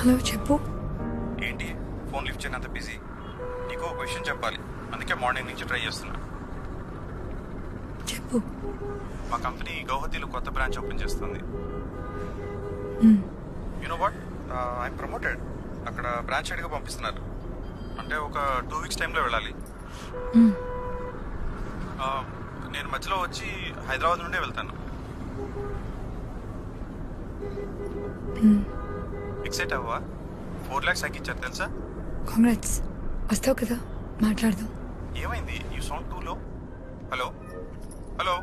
Hello చెప్పు. ఏంటి phone lift చేయనంత busy? నీకు ఒక విషయం చెప్పాలి, అందుకే మార్నింగ్ నుంచి ట్రై చేస్తున్నా. చెప్పు. మా కంపెనీ గౌహతిలో కొత్త బ్రాంచ్ ఓపెన్ చేస్తుంది. You know what, I'm promoted. అక్కడ బ్రాంచ్ హెడ్గా పంపిస్తున్నారు. అంటే ఒక 2 weeks టైంలో వెళ్ళాలి. నేను మధ్యలో వచ్చి హైదరాబాద్ నుండే వెళ్తాను. ఎక్సైట్ అవ్వా? 4 lakhs ఇచ్చారు తెలుసా? కాంగ్రాట్స్. వస్తావు కదా, మాట్లాడదాం. ఏమైంది? యూ సౌండ్ టూ లో. Hello hello.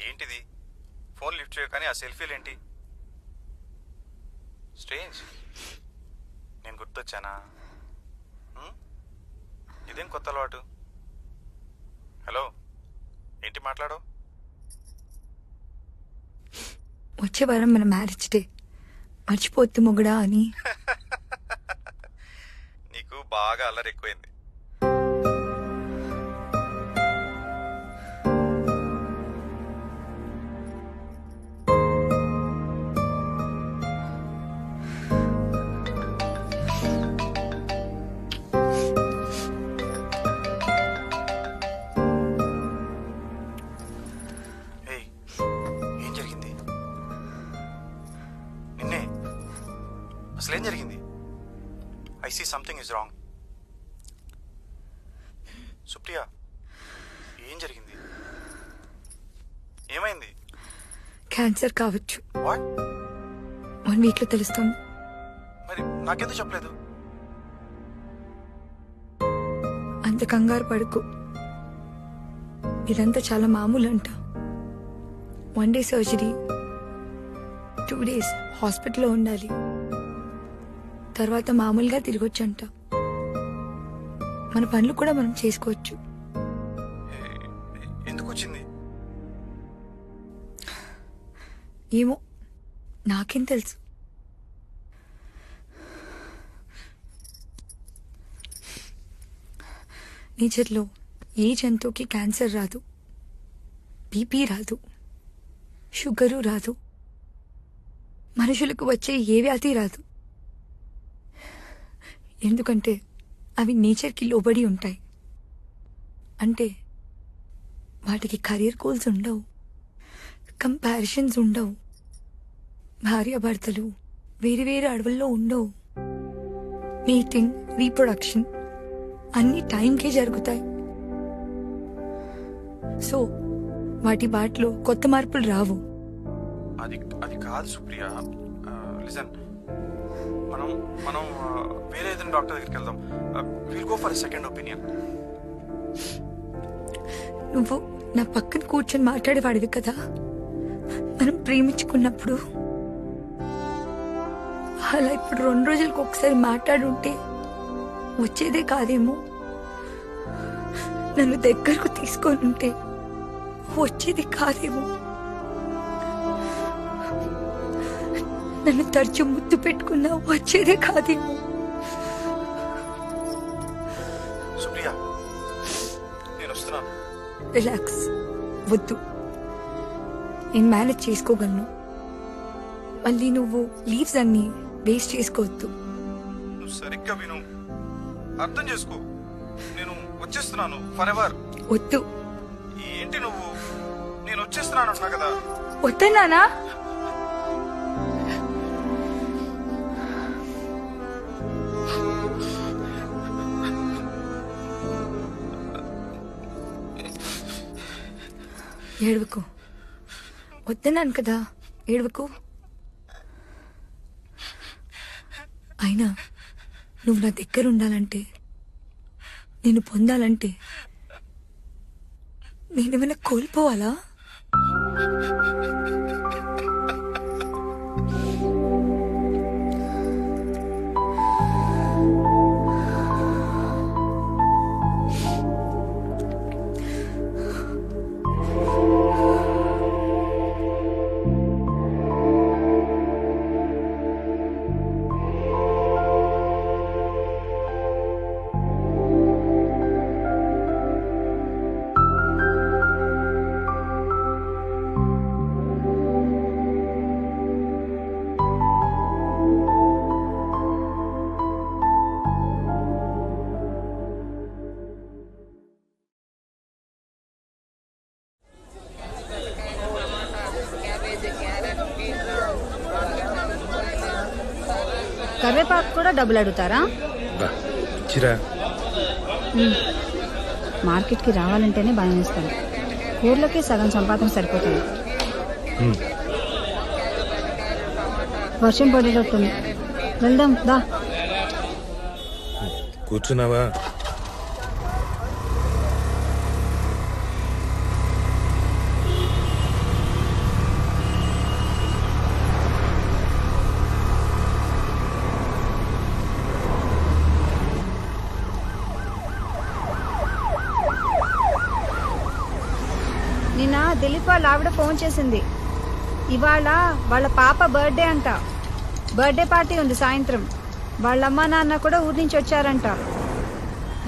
ఏంటిది? ఫోన్ లిఫ్ట్ చేయ కానీ ఆ సెల్ఫీలు ఏంటి? స్ట్రేంజ్. నేను గుర్తొచ్చానా? ఇదేం కొత్త అలవాటు? హలో, ఏంటి మాట్లాడు? వచ్చే వారం మన మ్యారేజ్ డే, మర్చిపోద్దు మొగుడా అని. నీకు బాగా అల్లరి ఎక్కువైంది. ఏయ్, ఏం జరిగింది? నిన్నే అసలేం జరిగింది? I see something is wrong. Supriya, ఏం జరిగింది? ఏమైంది? క్యాన్సర్ కావచ్చు. వాట్? 1 వీక్ లో తెలుస్తుంది. మరి నాకెందుకు చెప్పలేదు? అంత కంగారు పడుకు. ఇదంతా చాలా మామూలు అంట. 1 డే సర్జరీ, 2 డేస్ హాస్పిటల్లో ఉండాలి, తర్వాత మామూలుగా తిరగొచ్చంట. మన పనులు కూడా మనం చేసుకోవచ్చు. ఎందుకు వచ్చింది? ఏమో, నాకేం తెలుసు. నేచర్లో ఏ జంతువుకి క్యాన్సర్ రాదు, బీపీ రాదు, షుగరు రాదు, మనుషులకు వచ్చే ఏ వ్యాధి రాదు. ఎందుకంటే అవి నేచర్కి లోబడి ఉంటాయి. అంటే వాటికి కెరీర్ గోల్స్ ఉండవు, కంపారిజన్స్ ఉండవు, భార్యాభర్తలు వేరు వేరు అడవుల్లో ఉండవు. మీటింగ్, రీప్రొడక్షన్ అన్ని టైంకే జరుగుతాయి. సో వాటి బాటలో కొత్త మార్పులు రావు. అది అది కాదు సుప్రియ. లిసన్, మనం మనం వేరే ఏదైనా డాక్టర్ దగ్గరికి వెళ్దాం. Will go for second opinion. నువ్వు నా పక్కన కూర్చొని మాట్లాడేవాడివి కదా మనం ప్రేమించుకున్నప్పుడు. అలా ఇప్పుడు 2 రోజులకు ఒకసారి మాట్లాడుంటే వచ్చేదే కాదేమో. నన్ను దగ్గరకు తీసుకొని ఉంటే వచ్చేది కాదేమో. నన్ను తరచు ముద్దు పెట్టుకున్నా వచ్చేదే కాదేమో. సుప్రియ, నేను వస్తున్నాను. రిలాక్స్, వద్దు. నేను మేనేజ్ చేసుకోగలను. మళ్ళీ నువ్వు లీవ్స్ అన్ని వేస్ట్ చేసుకోవద్దు. నువ్వు సరిగ్గా విను, అర్థం చేసుకో. నేను వచ్చేస్తున్నాను ఫర్ ఎవర్. వద్దు. ఏంటి నువ్వు? నేను వచ్చేస్తున్నాను అంటున్నా కదా. వద్దన్నానా? ఏడవకు. వద్దన్నాను కదా, ఏడవకు. అయినా నువ్వు నా దగ్గర ఉండాలంటే, నేను పొందాలంటే నేనేమైనా కోల్పోవాలా? కరివేపాకు కూడా డబ్బులు అడుగుతారా? మార్కెట్కి రావాలంటేనే భయం వేస్తాను. ఊర్లోకి సగం సంపాదన సరిపోతుంది. వర్షం పడేటట్టుంది, వెళ్దాం దా. కూర్చున్నావా? దిలీప్ వాళ్ళ ఆవిడ ఫోన్ చేసింది. ఇవాళ వాళ్ళ పాప బర్త్డే అంట. బర్త్డే పార్టీ ఉంది సాయంత్రం. వాళ్ళ అమ్మా నాన్న కూడా ఊరి నుంచి వచ్చారంట.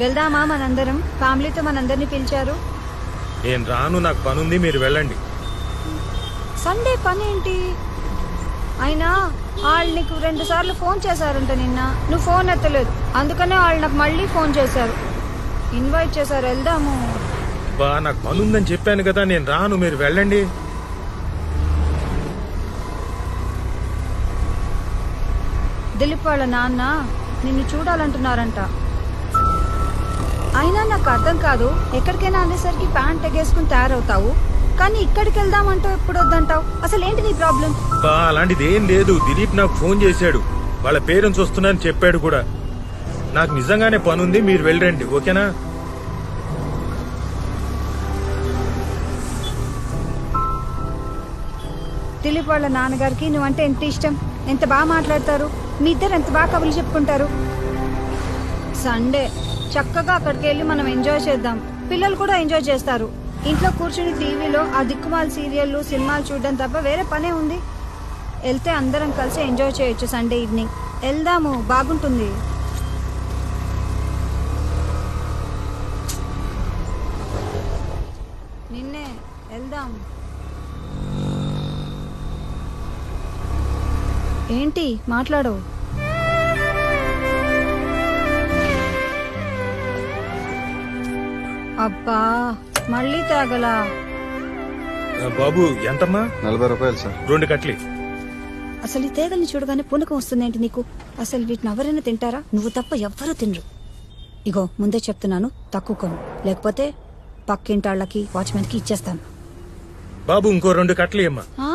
వెళ్దామా మనందరం? ఫ్యామిలీతో మనందరినీ పిలిచారు. నేను రాను, నాకు పనుంది, మీరు వెళ్ళండి. సండే పని ఏంటి? అయినా వాళ్ళు నీకు 2 సార్లు ఫోన్ చేశారంట నిన్న. నువ్వు ఫోన్ ఎత్తలేదు, అందుకనే వాళ్ళు నాకు మళ్ళీ ఫోన్ చేశారు, ఇన్వైట్ చేశారు. వెళ్దాము. బా నాకు పనుందని చెప్పాను కదా, నేను రాను, మీరు వెళ్ళండి. దిలీప్ వాళ్ళ నాన్న నిన్ను చూడాలంటున్నారంట. అయినా నాకు అర్థం కాదు, ఎక్కడికైనా అనేసరికి ప్యాంట్ ఎగేసుకుని తయారవుతావు, కానీ ఇక్కడికి వెళ్దామంటావు, ఎప్పుడు వద్దంటావు. అసలు ఏంటి నీ ప్రాబ్లం? బా అలాంటిది ఏం లేదు. దిలీప్ నాకు ఫోన్ చేశాడు, వాళ్ళ పేరెంట్స్ వస్తున్నారని చెప్పాడు కూడా. నాకు నిజంగానే పనుంది, మీరు వెళ్ళండి, ఓకేనా? దిలీప్ వాళ్ళ నాన్నగారికి నువ్వంటే ఎంత ఇష్టం, ఎంత బాగా మాట్లాడతారు, మీ ఇద్దరు ఎంత బాగా కబుర్లు చెప్పుకుంటారు. సండే చక్కగా అక్కడికి వెళ్ళి మనం ఎంజాయ్ చేద్దాం. పిల్లలు కూడా ఎంజాయ్ చేస్తారు. ఇంట్లో కూర్చుని టీవీలో ఆ దిక్కుమాల సీరియల్లు సినిమాలు చూడడం తప్ప వేరే పనే ఉంది. వెళ్తే అందరం కలిసి ఎంజాయ్ చేయొచ్చు. సండే ఈవినింగ్ వెళ్దాము, బాగుంటుంది. నిన్నే వెళ్దాం. ఏంటి మాట్లాడు? అబ్బా మళ్ళీ తాగలా? బాబు ఎంతమ్మా? 40 రూపాయలు సార్. 2 కట్లి. అసలు ఈ తేగల్ని చూడగానే పూనకం వస్తుందేంటి నీకు? అసలు వీటిని ఎవరైనా తింటారా? నువ్వు తప్ప ఎవ్వరూ తినరు. ఇగో ముందే చెప్తున్నాను, తక్కువ కొను, లేకపోతే పక్కింటాళ్ళకి వాచ్మెన్ కి ఇచ్చేస్తాను. బాబు ఇంకో 2 కట్లి అమ్మా. ఆ